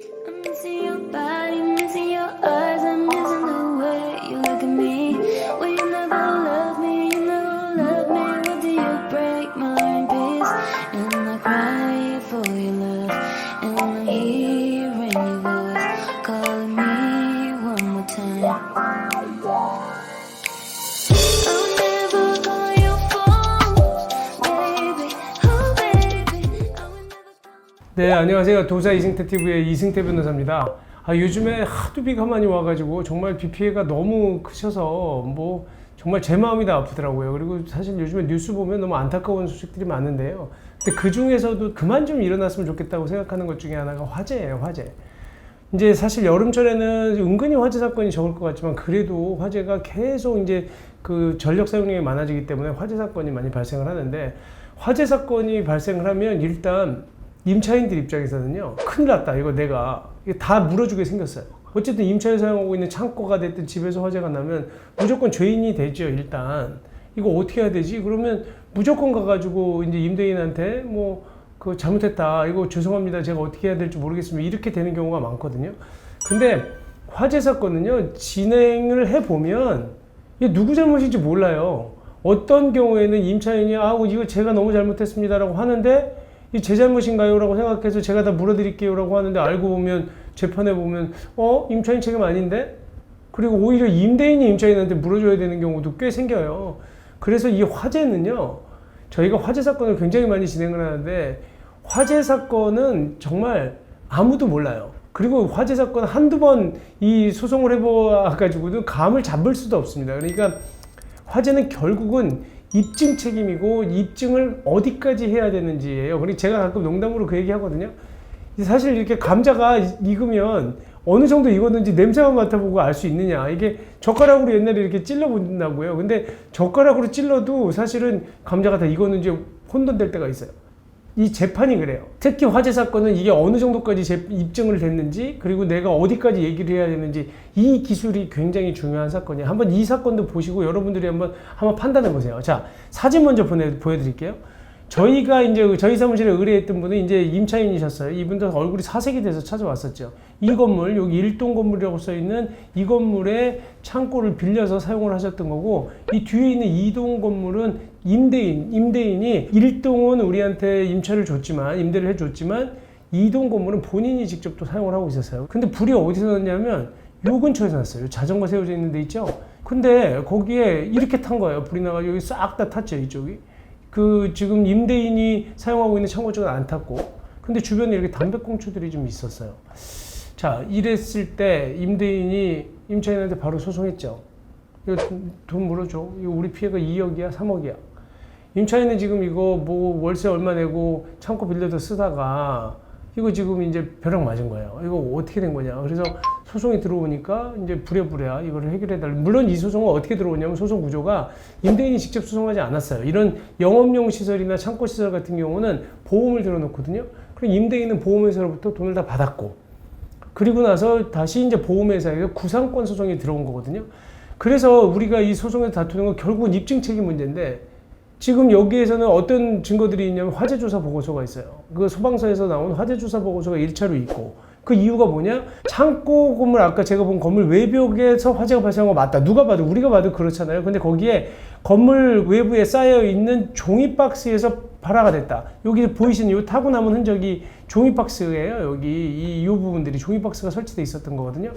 I'm missing your body, missing your eyes, I'm missing the way you look at me. Well, you never love me, you never love me. What do you break my peace? And I cry for your love, and I'm hearing your voice calling me one more time. I'll never call your phone, baby, oh baby. I will never call. 네, 안녕하세요. 도사 이승태 TV의 이승태 변호사입니다. 요즘에 하도 비가 많이 와가지고 정말 비 피해가 너무 크셔서 뭐 정말 제 마음이 다 아프더라고요. 그리고 사실 요즘에 뉴스 보면 너무 안타까운 소식들이 많은데요. 근데 그 중에서도 그만 좀 일어났으면 좋겠다고 생각하는 것 중에 하나가 화재예요, 화재. 이제 사실 여름철에는 은근히 화재 사건이 적을 것 같지만 그래도 화재가 계속 이제 그 전력 사용량이 많아지기 때문에 화재 사건이 많이 발생을 하는데, 화재 사건이 발생을 하면 일단 임차인들 입장에서는요, 큰일 났다, 이거 내가 이거 다 물어주게 생겼어요. 어쨌든 임차에 사용하고 있는 창고가 됐든 집에서 화재가 나면 무조건 죄인이 되죠. 일단 이거 어떻게 해야 되지? 그러면 무조건 가가지고 이제 임대인한테 뭐 그 잘못했다, 이거 죄송합니다, 제가 어떻게 해야 될지 모르겠습니다, 이렇게 되는 경우가 많거든요. 근데 화재 사건은요, 진행을 해보면 이게 누구 잘못인지 몰라요. 어떤 경우에는 임차인이 이거 제가 너무 잘못했습니다 라고 하는데, 이 제 잘못인가요? 라고 생각해서 제가 다 물어드릴게요 라고 하는데, 알고 보면 재판에 보면 임차인 책임 아닌데? 그리고 오히려 임대인이 임차인한테 물어줘야 되는 경우도 꽤 생겨요. 그래서 이 화재는요, 저희가 화재 사건을 굉장히 많이 진행을 하는데, 화재 사건은 정말 아무도 몰라요. 그리고 화재 사건 한두 번 이 소송을 해봐가지고도 감을 잡을 수도 없습니다. 그러니까 화재는 결국은 입증 책임이고, 입증을 어디까지 해야 되는지예요. 그리고 제가 가끔 농담으로 그 얘기 하거든요. 사실 이렇게 감자가 익으면 어느 정도 익었는지 냄새만 맡아보고 알 수 있느냐. 이게 젓가락으로 옛날에 이렇게 찔러본다고요. 근데 젓가락으로 찔러도 사실은 감자가 다 익었는지 혼돈될 때가 있어요. 이 재판이 그래요. 특히 화재 사건은 이게 어느 정도까지 입증을 됐는지, 그리고 내가 어디까지 얘기를 해야 되는지, 이 기술이 굉장히 중요한 사건이에요. 한번 이 사건도 보시고 여러분들이 한번 판단해 보세요. 자, 사진 먼저 보여드릴게요. 저희가 이제 저희 사무실에 의뢰했던 분은 이제 임차인이셨어요. 이분도 얼굴이 사색이 돼서 찾아왔었죠. 이 건물, 여기 1동 건물이라고 써 있는 이 건물에 창고를 빌려서 사용을 하셨던 거고, 이 뒤에 있는 2동 건물은 임대인이 1동은 우리한테 임대를 해줬지만 2동 건물은 본인이 직접 또 사용을 하고 있었어요. 근데 불이 어디서 났냐면 요 근처에서 났어요. 자전거 세워져 있는 데 있죠. 근데 거기에 이렇게 탄 거예요. 불이 나가지고 여기 싹 다 탔죠, 이쪽이. 지금 임대인이 사용하고 있는 창고 쪽은 안 탔고, 근데 주변에 이렇게 담배꽁초들이 좀 있었어요. 자, 이랬을 때 임대인이 임차인한테 바로 소송했죠. 이거 돈 물어줘. 이거 우리 피해가 2억이야, 3억이야. 임차인은 지금 이거 뭐 월세 얼마 내고 창고 빌려서 쓰다가 이거 지금 이제 벼락 맞은 거예요. 이거 어떻게 된 거냐. 그래서 소송이 들어오니까 이제 부랴부랴 이거를 해결해 달라. 물론 이 소송은 어떻게 들어오냐면, 소송 구조가 임대인이 직접 소송하지 않았어요. 이런 영업용 시설이나 창고 시설 같은 경우는 보험을 들어놓거든요. 그럼 임대인은 보험회사로부터 돈을 다 받았고, 그리고 나서 다시 이제 보험회사에서 구상권 소송이 들어온 거거든요. 그래서 우리가 이 소송에서 다투는 건 결국은 입증 책임 문제인데, 지금 여기에서는 어떤 증거들이 있냐면 화재조사 보고서가 있어요. 그 소방서에서 나온 화재조사 보고서가 1차로 있고, 그 이유가 뭐냐? 창고 건물, 아까 제가 본 건물 외벽에서 화재가 발생한 거 맞다. 누가 봐도, 우리가 봐도 그렇잖아요. 근데 거기에 건물 외부에 쌓여 있는 종이박스에서 발화가 됐다. 여기 보이시는 이 타고 남은 흔적이 종이박스예요. 여기 이 부분들이 종이박스가 설치되어 있었던 거거든요.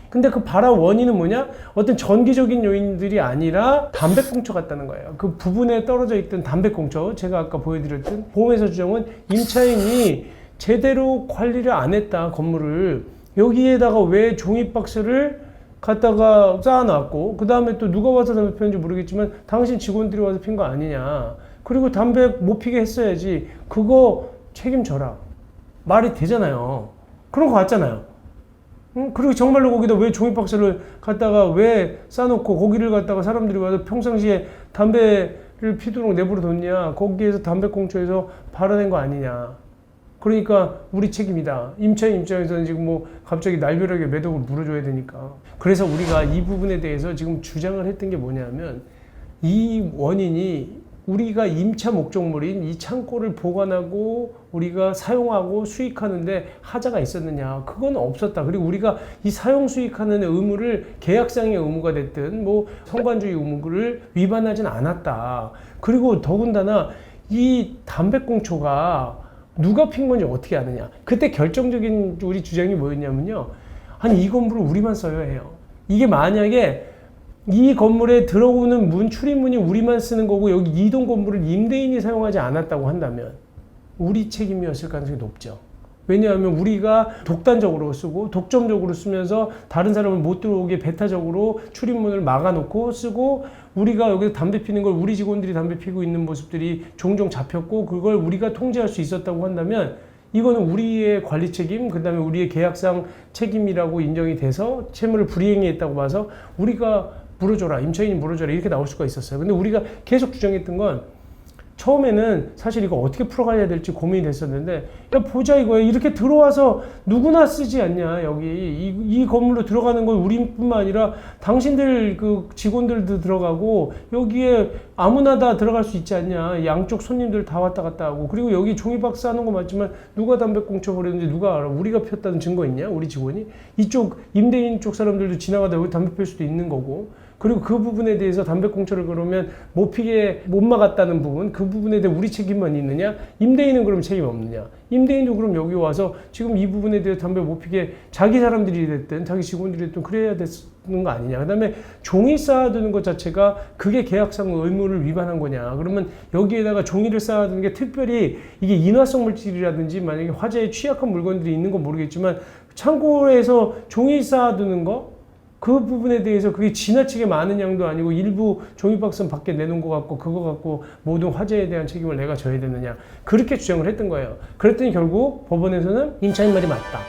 근데 그 발화 원인은 뭐냐? 어떤 전기적인 요인들이 아니라 담배꽁초 같다는 거예요. 그 부분에 떨어져 있던 담배꽁초, 제가 아까 보여드렸던 보험회사 주장은 임차인이 제대로 관리를 안 했다, 건물을. 여기에다가 왜 종이박스를 갖다가 쌓아놨고, 그 다음에 또 누가 와서 담배 피웠는지 모르겠지만 당신 직원들이 와서 핀 거 아니냐. 그리고 담배 못 피게 했어야지. 그거 책임져라. 말이 되잖아요. 그런 거 같잖아요. 그리고 정말로 거기다 왜 종이박스를 갖다가 왜 싸놓고 거기를 갖다가 사람들이 와서 평상시에 담배를 피도록 내버려 뒀냐. 거기에서 담배꽁초에서 발화된 거 아니냐. 그러니까 우리 책임이다. 임차인 입장에서는 지금 뭐 갑자기 날벼락에 매덕을 물어줘야 되니까. 그래서 우리가 이 부분에 대해서 지금 주장을 했던 게 뭐냐면, 이 원인이 우리가 임차 목적물인 이 창고를 보관하고 우리가 사용하고 수익하는데 하자가 있었느냐? 그건 없었다. 그리고 우리가 이 사용 수익하는 의무를 계약상의 의무가 됐든 뭐 성관주의 의무를 위반하진 않았다. 그리고 더군다나 이 담배꽁초가 누가 핀 건지 어떻게 아느냐? 그때 결정적인 우리 주장이 뭐였냐면요. 아니 이 건물을 우리만 써야 해요. 이게 만약에 이 건물에 들어오는 문, 출입문이 우리만 쓰는 거고 여기 이동 건물을 임대인이 사용하지 않았다고 한다면 우리 책임이었을 가능성이 높죠. 왜냐하면 우리가 독단적으로 쓰고 독점적으로 쓰면서 다른 사람을 못 들어오게 배타적으로 출입문을 막아놓고 쓰고 우리가 여기서 담배 피는 걸 우리 직원들이 담배 피고 있는 모습들이 종종 잡혔고 그걸 우리가 통제할 수 있었다고 한다면 이거는 우리의 관리 책임, 그 다음에 우리의 계약상 책임이라고 인정이 돼서 채무를 불이행했다고 봐서 우리가 물어줘라, 임차인이 물어줘라 이렇게 나올 수가 있었어요. 근데 우리가 계속 주장했던 건 처음에는 사실 이거 어떻게 풀어가야 될지 고민이 됐었는데 야 보자 이거야. 이렇게 들어와서 누구나 쓰지 않냐. 여기 이 건물로 들어가는 건 우리뿐만 아니라 당신들 그 직원들도 들어가고 여기에 아무나 다 들어갈 수 있지 않냐. 양쪽 손님들 다 왔다 갔다 하고 그리고 여기 종이박스 하는 거 맞지만 누가 담배꽁초 버렸는지 누가 알아. 우리가 폈다는 증거 있냐 우리 직원이. 이쪽 임대인 쪽 사람들도 지나가다 여기 담배 필 수도 있는 거고 그리고 그 부분에 대해서 담배꽁초를 그러면 못 피게 못 막았다는 부분 그 부분에 대해 우리 책임만 있느냐. 임대인은 그럼 책임 없느냐. 임대인도 그럼 여기 와서 지금 이 부분에 대해 담배 못 피게 자기 사람들이 됐든 자기 직원들이 됐든 그래야 되는 거 아니냐. 그 다음에 종이 쌓아두는 것 자체가 그게 계약상 의무를 위반한 거냐. 그러면 여기에다가 종이를 쌓아두는 게 특별히 이게 인화성 물질이라든지 만약에 화재에 취약한 물건들이 있는 건 모르겠지만 창고에서 종이 쌓아두는 거 그 부분에 대해서 그게 지나치게 많은 양도 아니고 일부 종이박스는 밖에 내놓은 것 같고 그거 갖고 모든 화재에 대한 책임을 내가 져야 되느냐 그렇게 주장을 했던 거예요. 그랬더니 결국 법원에서는 임차인 말이 맞다.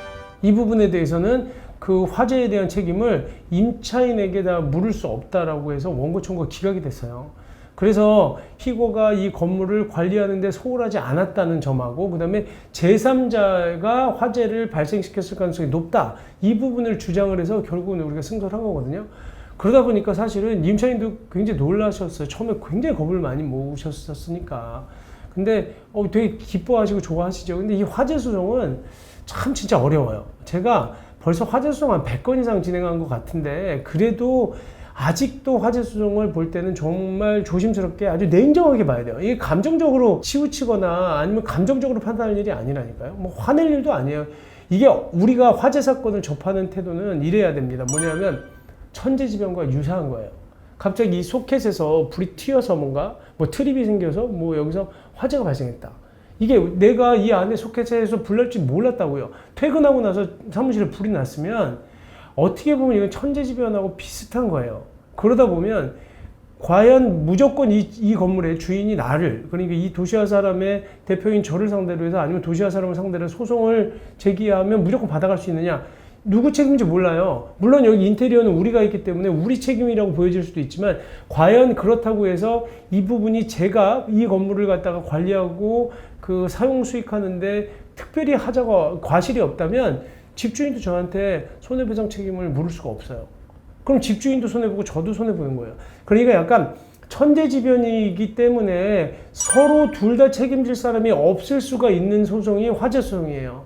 이 부분에 대해서는 그 화재에 대한 책임을 임차인에게다 물을 수 없다라고 해서 원고 청구가 기각이 됐어요. 그래서 피고가 이 건물을 관리하는 데 소홀하지 않았다는 점하고 그 다음에 제3자가 화재를 발생시켰을 가능성이 높다. 이 부분을 주장을 해서 결국은 우리가 승소를 한 거거든요. 그러다 보니까 사실은 임차인도 굉장히 놀라셨어요. 처음에 굉장히 겁을 많이 모으셨었으니까. 근데 되게 기뻐하시고 좋아하시죠. 근데 이 화재 소송은 참 진짜 어려워요. 제가 벌써 화재 소송 한 100건 이상 진행한 것 같은데 그래도 아직도 화재 소송을 볼 때는 정말 조심스럽게 아주 냉정하게 봐야 돼요. 이게 감정적으로 치우치거나 아니면 감정적으로 판단할 일이 아니라니까요. 뭐 화낼 일도 아니에요. 이게 우리가 화재 사건을 접하는 태도는 이래야 됩니다. 뭐냐면 천재지변과 유사한 거예요. 갑자기 이 소켓에서 불이 튀어서 뭔가 뭐 트립이 생겨서 뭐 여기서 화재가 발생했다. 이게 내가 이 안에 소켓에서 불 날 줄 몰랐다고요. 퇴근하고 나서 사무실에 불이 났으면 어떻게 보면 이건 천재지변하고 비슷한 거예요. 그러다 보면 과연 무조건 이 건물의 주인이 나를 그러니까 이 도시화 사람의 대표인 저를 상대로 해서 아니면 도시화 사람을 상대로 소송을 제기하면 무조건 받아갈 수 있느냐. 누구 책임인지 몰라요. 물론 여기 인테리어는 우리가 있기 때문에 우리 책임이라고 보여질 수도 있지만 과연 그렇다고 해서 이 부분이 제가 이 건물을 갖다가 관리하고 그 사용 수익하는데 특별히 하자가 과실이 없다면 집주인도 저한테 손해배상 책임을 물을 수가 없어요. 그럼 집주인도 손해보고 저도 손해보는 거예요. 그러니까 약간 천재지변이기 때문에 서로 둘 다 책임질 사람이 없을 수가 있는 소송이 화재 소송이에요.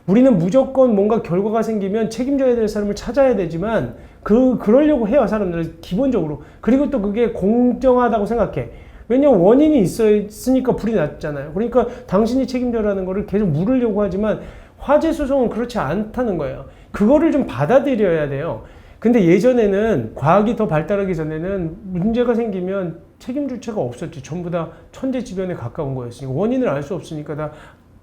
우리는 무조건 뭔가 결과가 생기면 책임져야 될 사람을 찾아야 되지만 그러려고 해요, 사람들은 기본적으로. 그리고 또 그게 공정하다고 생각해. 왜냐면 원인이 있으니까 불이 났잖아요. 그러니까 당신이 책임져라는 거를 계속 물으려고 하지만 화재 소송은 그렇지 않다는 거예요. 그거를 좀 받아들여야 돼요. 근데 예전에는 과학이 더 발달하기 전에는 문제가 생기면 책임 주체가 없었지. 전부 다 천재지변에 가까운 거였으니까 원인을 알 수 없으니까 다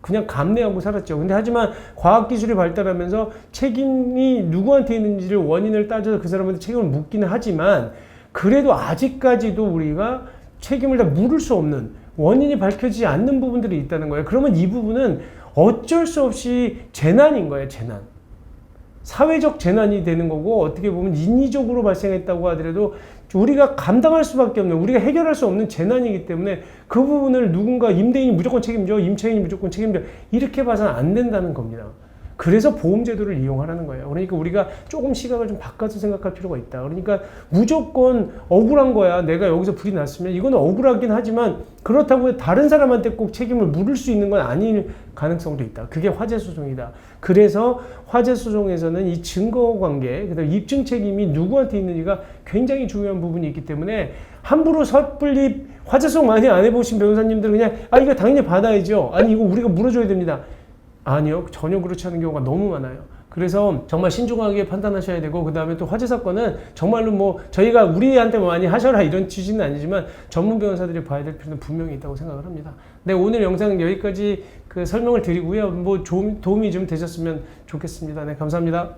그냥 감내하고 살았죠. 근데 하지만 과학기술이 발달하면서 책임이 누구한테 있는지를 원인을 따져서 그 사람한테 책임을 묻기는 하지만 그래도 아직까지도 우리가 책임을 다 물을 수 없는 원인이 밝혀지지 않는 부분들이 있다는 거예요. 그러면 이 부분은 어쩔 수 없이 재난인 거예요, 재난. 사회적 재난이 되는 거고 어떻게 보면 인위적으로 발생했다고 하더라도 우리가 감당할 수밖에 없는 우리가 해결할 수 없는 재난이기 때문에 그 부분을 누군가 임대인이 무조건 책임져 임차인이 무조건 책임져 이렇게 봐서는 안 된다는 겁니다. 그래서 보험제도를 이용하라는 거예요. 그러니까 우리가 조금 시각을 좀 바꿔서 생각할 필요가 있다. 그러니까 무조건 억울한 거야. 내가 여기서 불이 났으면 이거는 억울하긴 하지만 그렇다고 다른 사람한테 꼭 책임을 물을 수 있는 건 아닐 가능성도 있다. 그게 화재 소송이다. 그래서 화재 소송에서는 이 증거관계, 그다음 입증 책임이 누구한테 있는지가 굉장히 중요한 부분이 있기 때문에 함부로 섣불리 화재 소송 많이 안 해보신 변호사님들은 그냥 이거 당연히 받아야죠. 아니 이거 우리가 물어줘야 됩니다. 아니요. 전혀 그렇지 않은 경우가 너무 많아요. 그래서 정말 신중하게 판단하셔야 되고 그 다음에 또 화재 사건은 정말로 뭐 저희가 우리한테 많이 하셔라 이런 취지는 아니지만 전문 변호사들이 봐야 될 필요는 분명히 있다고 생각을 합니다. 네, 오늘 영상 여기까지 설명을 드리고요. 뭐 도움이 좀 되셨으면 좋겠습니다. 네, 감사합니다.